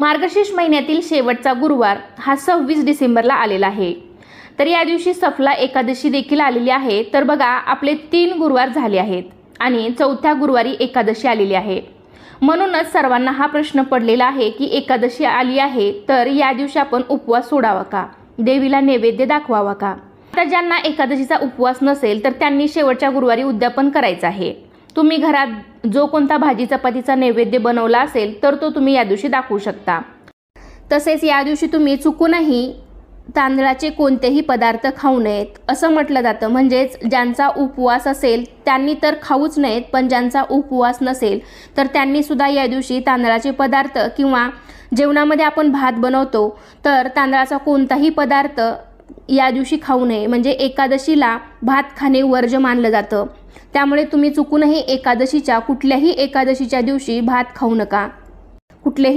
मार्गशीर्ष महिन्यातील शेवटचा गुरुवार हा 26 डिसेंबरला आलेला आहे। तर या दिवशी सफला एकादशी देखील आलेली आहे। तर बघा, आपले 3 गुरुवार झाले आहेत आणि चौथ्या गुरुवारी एकादशी आलेली आहे। म्हणूनच सर्वांना हा प्रश्न पडलेला आहे की एकादशी आली आहे तर या दिवशी आपण उपवास सोडावा का, देवीला नैवेद्य दाखवावा का। आता ज्यांना एकादशीचा उपवास नसेल तर त्यांनी शेवटच्या गुरुवारी उद्यापन करायचं आहे। तुम्ही घरात जो कोणता भाजी चपातीचा नैवेद्य बनवला असेल तर तो तुम्ही या दिवशी दाखवू शकता। तसेच या दिवशी तुम्ही चुकूनही तांदळाचे कोणतेही पदार्थ खाऊ नयेत असं म्हटलं जातं। म्हणजेच ज्यांचा उपवास असेल त्यांनी तर खाऊच नयेत, पण ज्यांचा उपवास नसेल तर त्यांनी सुद्धा या दिवशी तांदळाचे पदार्थ किंवा जेवणामध्ये आपण भात बनवतो तर तांदळाचा कोणताही पदार्थ या दिवशी खाऊ नये। म्हणजे एकादशीला भात खाणे वर्ज्य मानलं जातं। त्यामुळे तुम्ही चुकूनही कुठल्याही एकादशीच्या दिवशी भात खाऊ नका। कुठलेही